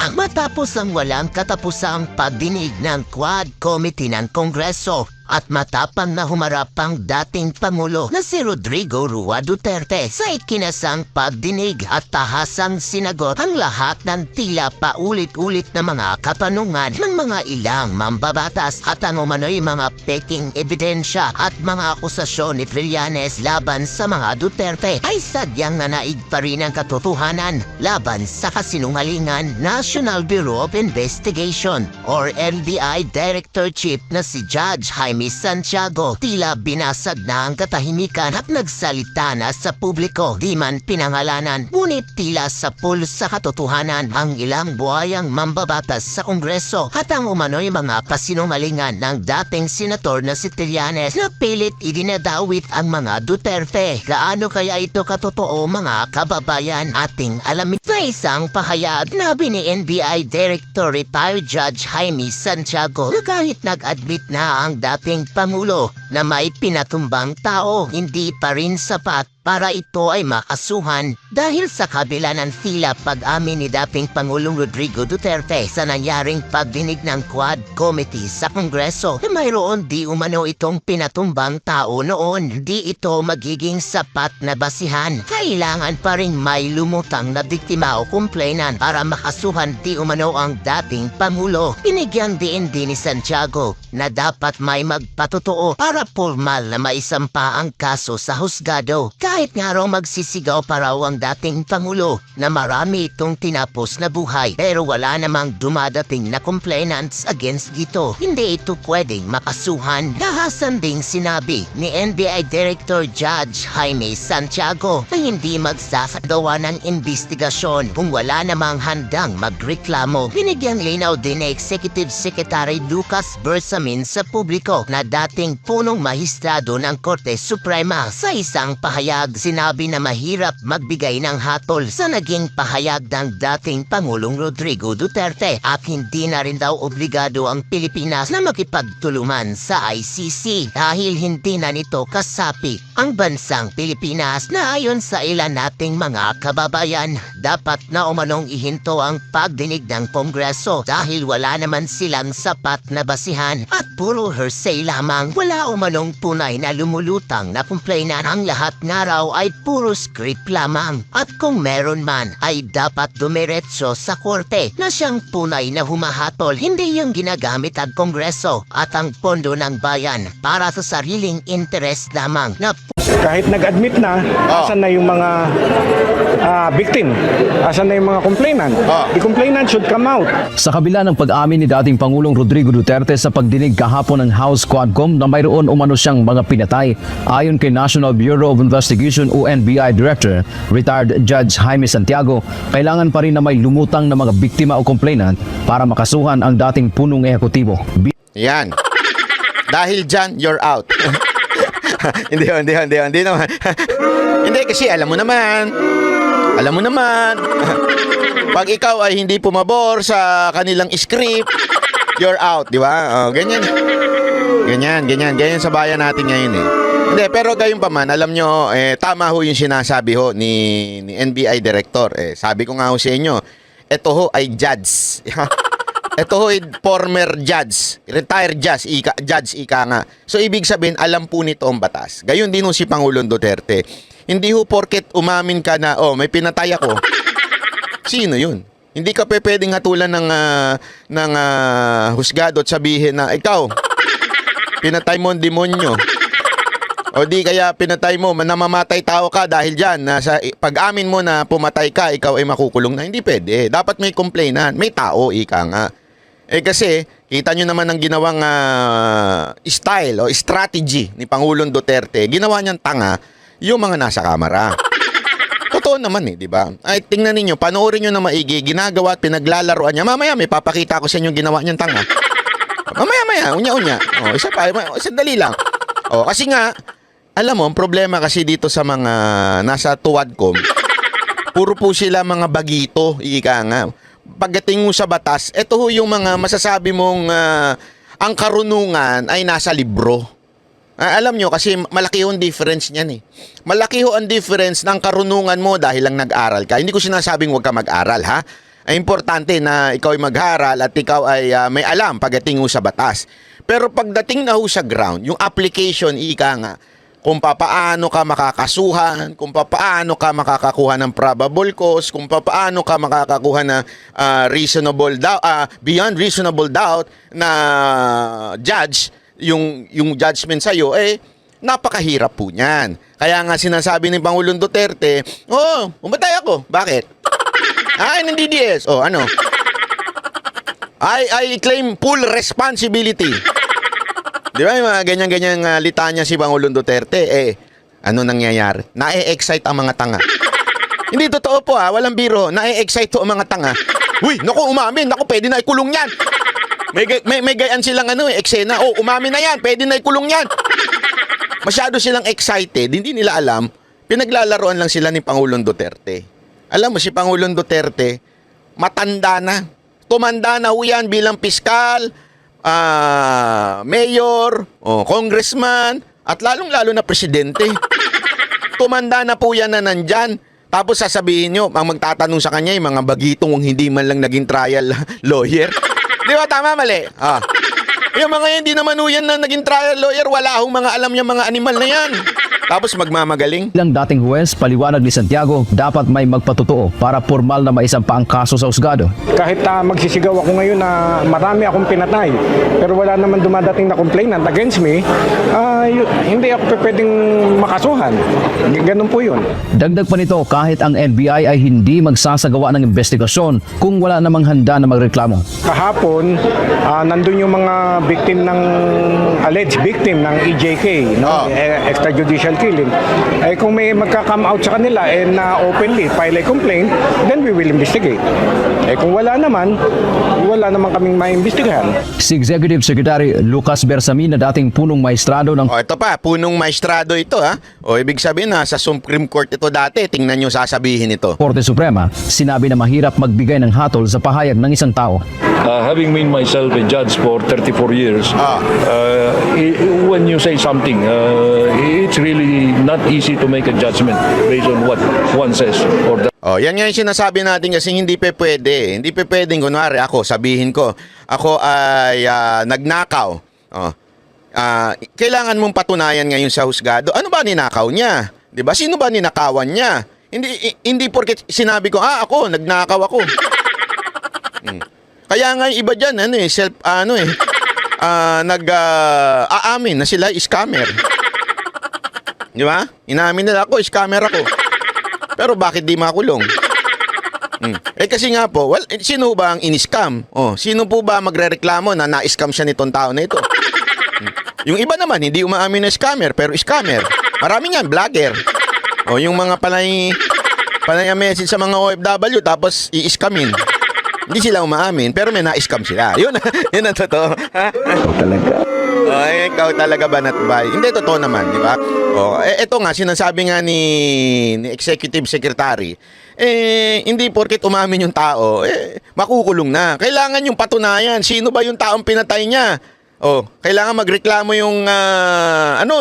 Matapos ang walang katapusang pagdinig ng Quad Committee ng Kongreso at matapang na humarap ang dating Pangulo na si Rodrigo Rua Duterte sa ikinasang pagdinig at tahasang sinagot ang lahat ng tila paulit-ulit na mga katanungan ng mga ilang mambabatas at ang umano'y mga peking ebidensya at mga akusasyon ni Trillanes laban sa mga Duterte ay sadyang nanaig pa rin ang katotohanan laban sa kasinungalingan. National Bureau of Investigation or NBI Director Chief na si Judge Jaime Santiago tila binasag na ang katahimikan at nagsalita na sa publiko, di man pinangalanan, ngunit tila sa sa katotohanan ang ilang buhayang mambabatas sa Kongreso at ang umano'y mga kasinungalingan ng dating senator na si Trillanes na pilit idinadawit ang mga Duterte. Gaano kaya ito katotoo, mga kababayan? Ating alamin sa isang pahayag na ni NBI Director Retired Judge Jaime Santiago na kahit nag-admit na ang dating Pangulo na may pinatumbang tao, hindi pa rin sapat para ito ay makasuhan dahil sa kabila ng tila pag-amin ni dating Pangulong Rodrigo Duterte sa nangyaring pagdinig ng Quad Committee sa Kongreso na mayroon di umano itong pinatumbang tao noon. Di ito magiging sapat na basihan. Kailangan pa rin may lumutang na biktima o complainant para makasuhan di umano ang dating Pangulo. Binigyan din ni Santiago na dapat may magpatotoo para formal na maisampa ang kaso sa husgado. Kahit nga raw magsisigaw pa raw ang dating Pangulo na marami itong tinapos na buhay pero wala namang dumadating na complainants against dito, hindi ito pwedeng makasuhan. Dahasan ding sinabi ni NBI Director Judge Jaime Santiago na hindi magsasagawa ng investigasyon kung wala namang handang magreklamo. Binigyang linaw din ni Executive Secretary Lucas Bersamin sa publiko na dating punong mahistrado ng Korte Suprema. Sa isang pahayag, sinabi na mahirap magbigay ng hatol sa naging pahayag ng dating Pangulong Rodrigo Duterte at hindi na rin daw obligado ang Pilipinas na makipagtulungan sa ICC dahil hindi na nito kasapi ang bansang Pilipinas na ayon sa ilan nating mga kababayan dapat na umanong ihinto ang pagdinig ng Kongreso dahil wala naman silang sapat na basihan at puro hearsay lamang. Wala umanong tunay na lumulutang na complainant, ang lahat nga raw ay puro script lamang at kung meron man ay dapat dumiretso sa korte na siyang punay na humahatol, hindi yung ginagamit ang Kongreso at ang pondo ng bayan para sa sariling interes lamang na kahit nag-admit na, asan na yung mga victim? Asan na yung mga complainant? The complainant should come out. Sa kabila ng pag-amin ni dating Pangulong Rodrigo Duterte sa pagdinig kahapon ng House Quadcom na mayroon umano siyang mga pinatay, ayon kay National Bureau of Investigation o NBI Director, Retired Judge Jaime Santiago, kailangan pa rin na may lumutang na mga biktima o complainant para makasuhan ang dating punong ehekutibo. Yan. Dahil dyan, you're out. Hindi naman. Hindi kasi alam mo naman. Pag ikaw ay hindi pumabor sa kanilang script, you're out, di ba? Ganyan sa bayan natin ngayon eh. Hindi, pero gayon pa man, alam nyo, tama ho yung sinasabi ho ni NBI Director. Sabi ko nga ho sa inyo, ito ho ay judge. Ito ho ay former judge, retired judge ika nga. So ibig sabihin, alam po nito ang batas. Gayon din ho si Pangulong Duterte. Hindi ho porket umamin ka na, may pinatay ako. Sino yun? Hindi ka pwedeng hatulan ng husgado at sabihin na, ikaw, pinatay mo ang demonyo. O di kaya pinatay mo, namamatay tao ka dahil dyan. Pag-amin mo na pumatay ka, ikaw ay makukulong na. Hindi pwede. Dapat may complainant, may tao, ika nga. Kasi, kita nyo naman ang ginawang style o strategy ni Pangulong Duterte. Ginawa niyang tanga yung mga nasa kamera. Totoo naman di ba? Ay, tingnan ninyo, panoorin nyo na maigi, ginagawa at pinaglalaroan niya. Mamaya may papakita ko sa inyo ginawa niyang tanga. Mamaya, unya-unya. Isa pa, sandali lang. Kasi nga, alam mo, ang problema kasi dito sa mga nasa Tuwadcom, puro po sila mga bagito, ika nga. Pagdating mo sa batas, ito ho yung mga masasabi mong ang karunungan ay nasa libro. Alam nyo, kasi malaki ho ang difference niyan eh. Malaki ho ang difference ng karunungan mo dahil lang nag-aral ka. Hindi ko sinasabing huwag ka mag-aral, ha? ay importante na ikaw ay magharal at ikaw ay may alam pagdating ho sa batas. Pero pagdating na ho sa ground, yung application, ika nga, kung papaano ka makakasuhan, kung papaano ka makakakuha ng probable cause, kung papaano ka makakakuha ng beyond reasonable doubt na judge, yung judgment sa'yo, napakahirap po niyan. Kaya nga sinasabi ni Pangulong Duterte, umatay ako. Bakit? Ng DDS. Ano? I claim full responsibility. Di ba yung mga ganyan-ganyan litanya si Pangulong Duterte? Ano nangyayari? Na-excite ang mga tanga. Hindi totoo po walang biro. Na-excite ang mga tanga. Uy, naku, umamin. Naku, pwede na ikulong yan. May gayan silang eksena. Umamin na yan. Pwede na ikulong yan. Masyado silang excited. Hindi nila alam. Pinaglalaroan lang sila ni Pangulong Duterte. Alam mo, si Pangulong Duterte, matanda na. Tumanda na ho yan bilang piskal, mayor, congressman, at lalong-lalo na presidente. Tumanda na po yan na nandyan. Tapos sasabihin nyo, ang magtatanong sa kanya, yung mga bagitong hindi man lang naging trial lawyer. Di ba? Tama, mali? Yung mga yan, hindi naman yan na naging trial lawyer, wala hong mga alam niya mga animal na yan. Tapos magmamagaling. Ilang dating huwes, paliwanag ni Santiago, dapat may magpatotoo para formal na maisampa ang kaso sa husgado. Kahit magsisigaw ako ngayon na marami akong pinatay, pero wala naman dumadating na complainant against me, hindi ako pwedeng makasuhan. Ganun po yun. Dagdag pa nito, kahit ang NBI ay hindi magsasagawa ng investigasyon kung wala namang handa na magreklamo. Kahapon, nandun yung mga alleged victim ng EJK, extrajudicial killing. Kung may magka-come out sa kanila na openly file a complaint, then we will investigate. Kung wala naman kaming maimbestigahan. Si Executive Secretary Lucas Bersamin na dating punong maestrado ng Ito pa, punong maestrado ito ibig sabihin sa Supreme Court ito dati, tingnan nyo sasabihin ito. Korte Suprema, sinabi na mahirap magbigay ng hatol sa pahayag ng isang tao. Having been myself a judge for 34 years, when you say something, it's really not easy to make a judgment based on what one says or that. Yan nga yung sinasabi natin kasi hindi pwede. Hindi pwedeng kunwari ako, sabihin ko, ako ay nagnakaw. Kailangan mong patunayan ngayon sa husgado. Ano ba ninakaw niya? 'Di ba? Sino ba ninakawan niya? Hindi porket sinabi ko, ako, nagnakaw ako. Kaya nga yung iba dyan, aamin na sila scammer. Di ba? Inamin nila ako, scammer ako. Pero bakit di makulong? Kasi nga po, sino ba ang in-scam? Sino po ba magrereklamo na na-scam siya nitong tao na ito? Yung iba naman, hindi umaamin na scammer, pero scammer. Marami yan, vlogger. Yung mga panay message sa mga OFW, tapos i-scamin. Hindi sila umaamin, pero may na-scam sila. Yun ang totoo. Ikaw talaga. Ikaw talaga banat bay. Hindi, totoo naman, di ba? Ito nga, sinasabi nga ni Executive Secretary, hindi porket umamin yung tao, makukulong na. Kailangan yung patunayan. Sino ba yung taong pinatay niya? Kailangan magreklamo yung,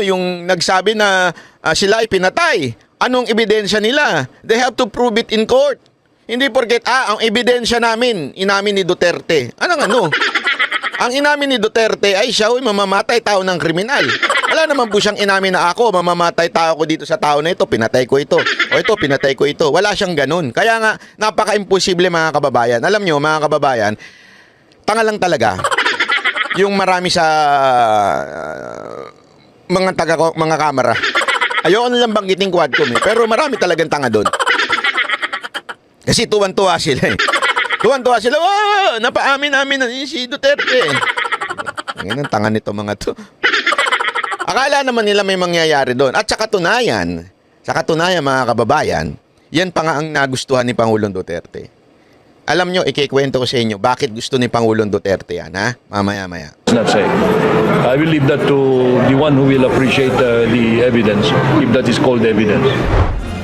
yung nagsabi na sila ay pinatay. Anong ebidensya nila? They have to prove it in court. Hindi porket, ang ebidensya namin, inamin ni Duterte. Ang inamin ni Duterte ay siya mamamatay tao ng kriminal. Wala naman po siyang inamin na ako, mamamatay tao ko dito sa tao na ito, pinatay ko ito. Ito, pinatay ko ito. Wala siyang ganun. Kaya nga, napaka-imposible mga kababayan. Alam nyo, mga kababayan, tanga lang talaga. Yung marami sa mga kamera. Ayoko nilang banggiting Quadcom pero marami talagang tanga doon. Kasi tuwan-tuwa sila Tuwan-tuwa sila, napaamin-amin na si Duterte. Ngayon ang tanga nito mga to. Akala naman nila may mangyayari doon. At sa katunayan mga kababayan, yan pa nga ang nagustuhan ni Pangulong Duterte. Alam nyo, ikikwento ko sa inyo, bakit gusto ni Pangulong Duterte yan, Mamaya-maya. Not say. I will leave that to the one who will appreciate the evidence, if that is called evidence.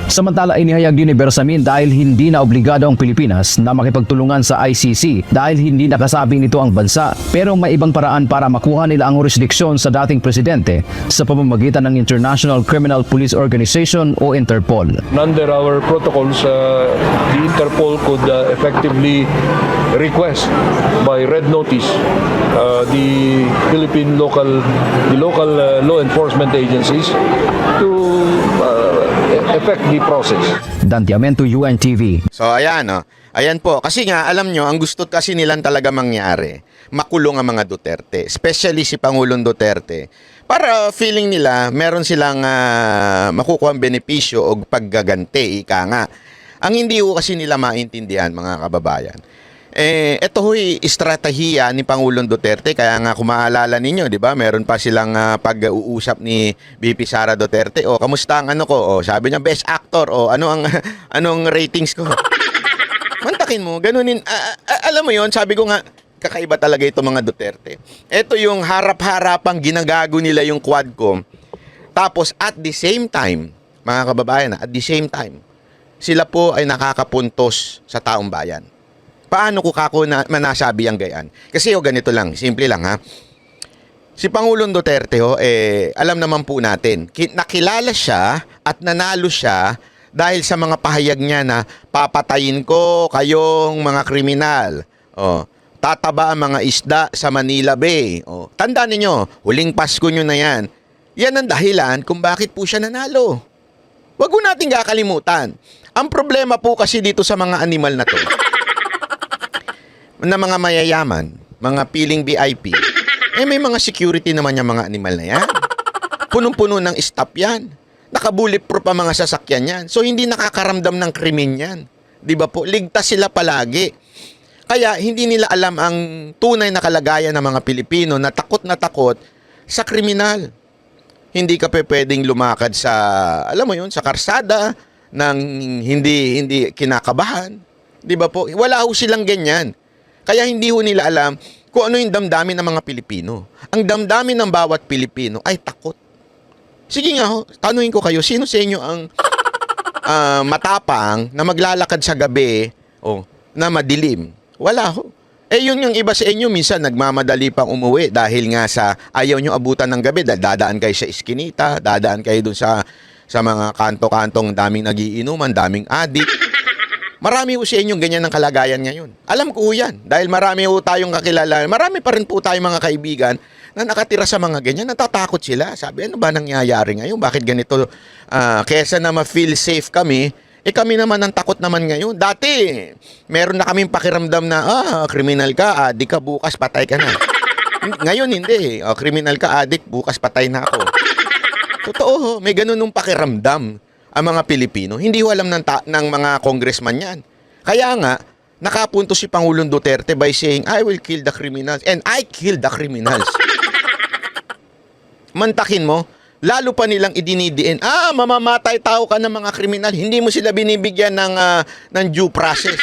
Samantala, inihayag din ni Bersamin dahil hindi na obligado ang Pilipinas na makipagtulungan sa ICC dahil hindi nakasabi nito ang bansa. Pero may ibang paraan para makuha nila ang jurisdiksyon sa dating presidente sa pamamagitan ng International Criminal Police Organization o Interpol. Under our protocols, the Interpol could effectively request by red notice the Philippine local law enforcement agencies to effect the process. Dantiamento, UNTV. So ayan, oh. Ayan po. Kasi nga, alam nyo, ang gusto kasi nilang talaga mangyari, makulong ang mga Duterte. Especially si Pangulong Duterte. Para feeling nila, meron silang makukuha ang benepisyo o paggaganti, ika nga. Ang hindi ko kasi nila maintindihan, mga kababayan. Ito ho'y estratehiya ni Pangulong Duterte. Kaya nga kung maalala ninyo, di ba? Meron pa silang pag-uusap ni VP Sara Duterte. O, kamusta ang ano ko? O, sabi niya, best actor. O, anong ratings ko? Mantakin mo, ganunin. Alam mo yon, sabi ko nga, kakaiba talaga ito mga Duterte. Ito yung harap-harapang ginagago nila yung Quadcom. Tapos, at the same time, mga kababayan, at the same time, sila po ay nakakapuntos sa taong bayan. Paano ko kako manasabi ang gayan? Kasi ganito lang, simple lang ha. Si Pangulong Duterte alam naman po natin, nakilala siya at nanalo siya dahil sa mga pahayag niya na papatayin ko kayong mga kriminal. Tataba ang mga isda sa Manila Bay. Tandaan ninyo, huling Pasko nyo na yan. Yan ang dahilan kung bakit po siya nanalo. Wag mo natin kakalimutan. Ang problema po kasi dito sa mga animal na to, na mga mayayaman, mga piling VIP, may mga security naman yung mga animal na yan. Punong-puno ng staff yan. Naka-bulletproof ang mga sasakyan yan. So, hindi nakakaramdam ng krimen yan. Di ba po? Ligtas sila palagi. Kaya, hindi nila alam ang tunay na kalagayan ng mga Pilipino na takot sa kriminal. Hindi ka pwedeng lumakad sa, alam mo yun, sa karsada ng hindi kinakabahan. Di ba po? Wala ho silang ganyan. Kaya hindi ho nila alam kung ano yung damdamin ng mga Pilipino. Ang damdamin ng bawat Pilipino ay takot. Sige nga ho, tanungin ko kayo, sino sa inyo ang matapang na maglalakad sa gabi na madilim? Wala ho. Yun yung iba sa inyo, minsan nagmamadali pang umuwi dahil nga sa ayaw nyo abutan ng gabi, dadaan kayo sa iskinita, dadaan kayo dun sa mga kanto-kantong daming nagiinuman, daming adik. Marami po sa inyong ganyan ng kalagayan ngayon. Alam ko yan. Dahil marami po tayong kakilala. Marami pa rin po tayong mga kaibigan na nakatira sa mga ganyan. Natatakot sila. Sabi, ano ba nangyayari ngayon? Bakit ganito? Kesa na ma-feel safe kami, kami naman ang takot naman ngayon. Dati, meron na kaming pakiramdam na, kriminal ka, adik ka, bukas patay ka na. Ngayon hindi. Kriminal ka, adik, bukas patay na ako. Totoo, may ganun nung pakiramdam ang mga Pilipino. Hindi ko alam ng mga congressman yan. Kaya nga, nakapunto si Pangulong Duterte by saying, I will kill the criminals. And I killed the criminals. Mantakin mo, lalo pa nilang idinidiin, mamamatay tao ka ng mga kriminal. Hindi mo sila binibigyan ng due process.